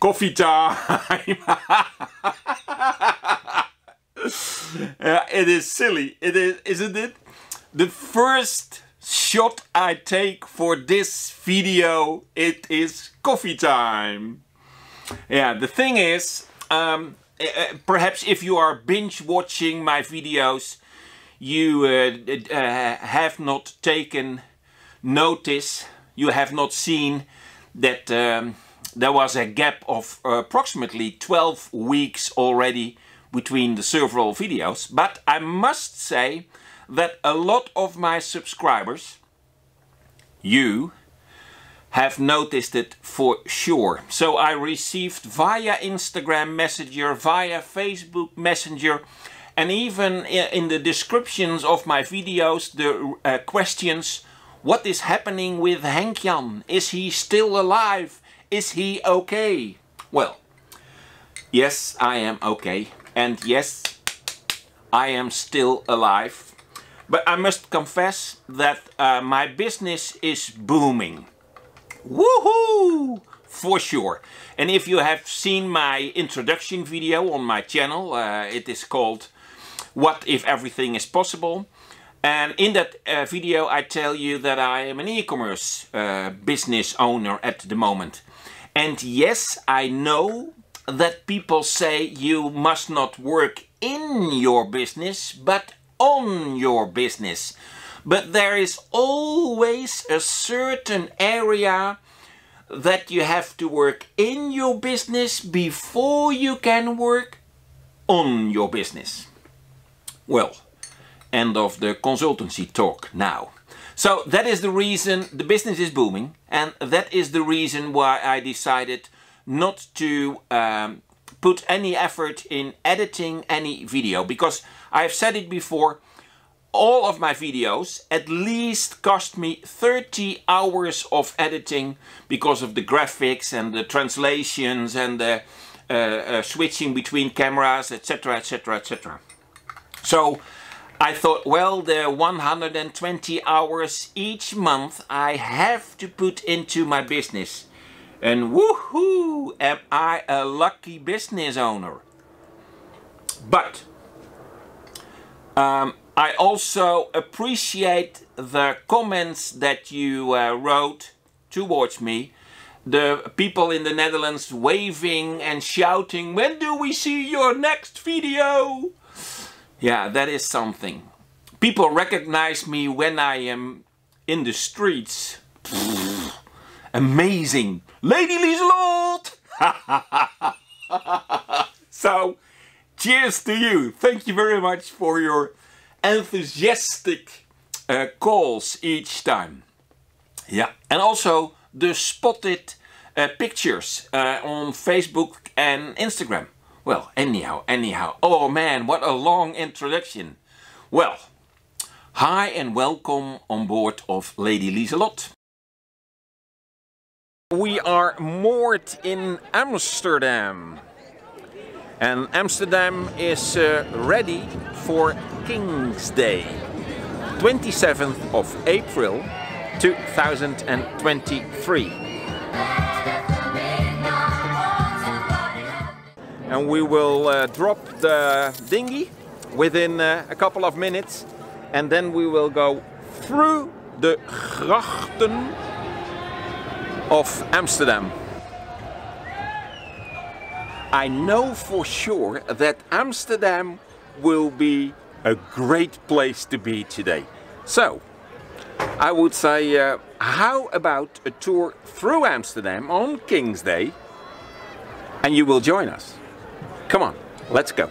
Coffee time! It is silly, isn't it? The first shot I take for this video, it is coffee time. Yeah, the thing is, perhaps if you are binge watching my videos, you have not taken notice, you have not seen that there was a gap of approximately 12 weeks already between the several videos. But I must say that a lot of my subscribers, you, have noticed it for sure. So I received via Instagram Messenger, via Facebook Messenger, and even in the descriptions of my videos, the questions: what is happening with Henk-Jan? Is he still alive? Is he okay? Well, yes, I am okay. And yes, I am still alive. But I must confess that my business is booming. Woohoo! For sure. And if you have seen my introduction video on my channel, it is called What If Everything Is Possible? And in that video I tell you that I am an e-commerce business owner at the moment. And yes, I know that people say you must not work in your business, but on your business. But there is always a certain area that you have to work in your business before you can work on your business. Well, end of the consultancy talk now. So that is the reason the business is booming, and that is the reason why I decided not to put any effort in editing any video, because I've said it before, all of my videos at least cost me 30 hours of editing because of the graphics and the translations and the switching between cameras, etc, etc, etc. So I thought, well, the 120 hours each month I have to put into my business. And woohoo, am I a lucky business owner. But I also appreciate the comments that you wrote towards me. The people in the Netherlands waving and shouting, when do we see your next video? Yeah, that is something. People recognize me when I am in the streets. Pfft, amazing. Lady Liselot! So, cheers to you. Thank you very much for your enthusiastic calls each time. Yeah, and also the spotted pictures on Facebook and Instagram. Well, anyhow. Oh man, what a long introduction. Well, hi and welcome on board of Lady Liselot. We are moored in Amsterdam. And Amsterdam is ready for King's Day, 27th of April 2023. And we will drop the dinghy within a couple of minutes, and then we will go through the grachten of Amsterdam. I know for sure that Amsterdam will be a great place to be today. So, I would say, how about a tour through Amsterdam on King's Day, and you will join us. Come on, let's go.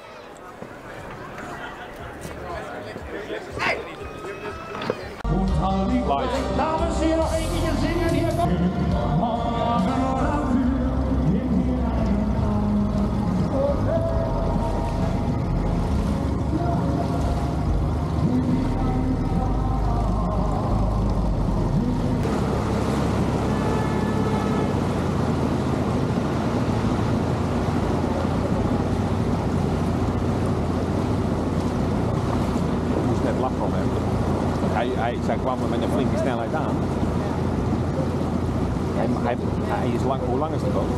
Zij kwam met een flinke snelheid aan. Hij is lang, hoe lang is de boot?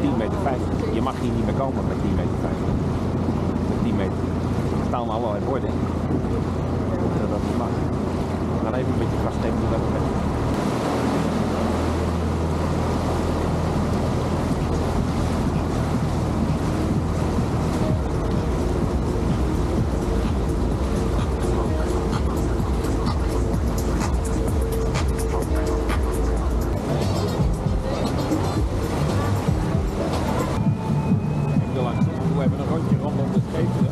10,50 meter. Je mag hier niet meer komen met 10,50 meter. Met 10 meter. Er staan allerlei borden. Dat dat niet mag. We gaan even een beetje vastgeven hoe dat werkt. We hebben een rondje rondom de schepen.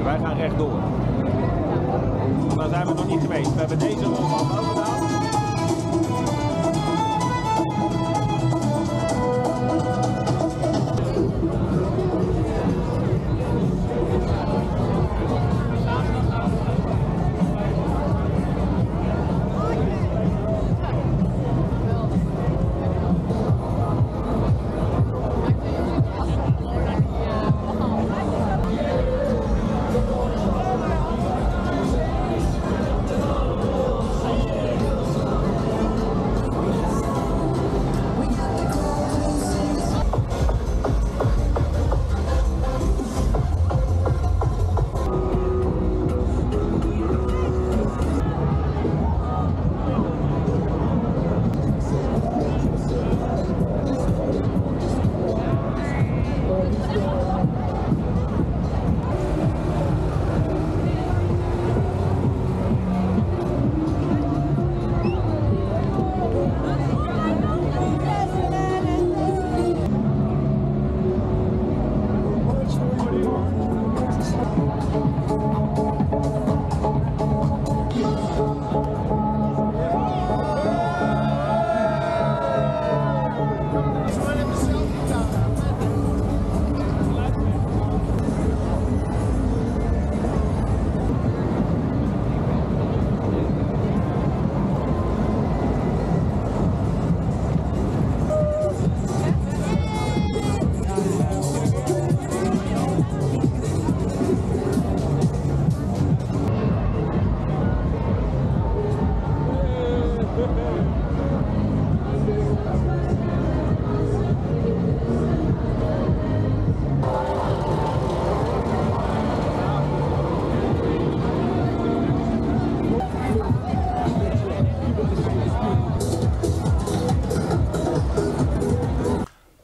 Wij gaan rechtdoor. Daar zijn we nog niet geweest. We hebben deze ronde al gedaan.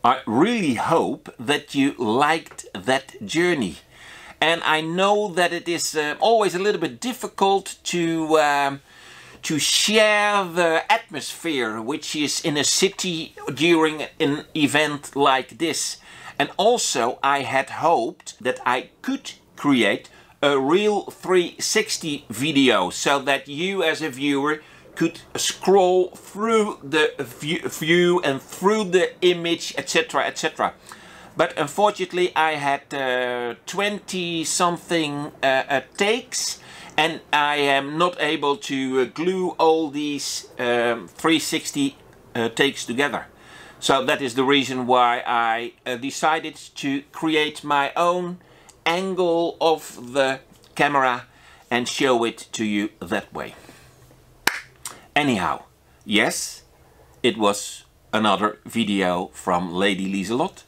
I really hope that you liked that journey. And I know that it is always a little bit difficult to share the atmosphere which is in a city during an event like this. And also I had hoped that I could create a real 360 video so that you as a viewer could scroll through the view and through the image, etc, etc. But unfortunately I had 20 something takes, and I am not able to glue all these 360 takes together. So that is the reason why I decided to create my own angle of the camera and show it to you that way. Anyhow, yes, it was another video from Lady Liselot.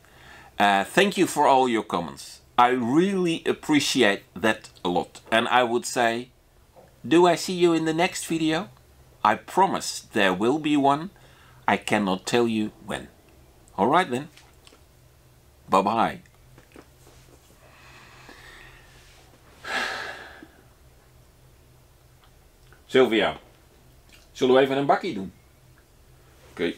Thank you for all your comments. I really appreciate that a lot. And I would say, do I see you in the next video? I promise there will be one. I cannot tell you when. Alright then. Bye bye. Sylvia, zullen we even een bakkie doen? Oké.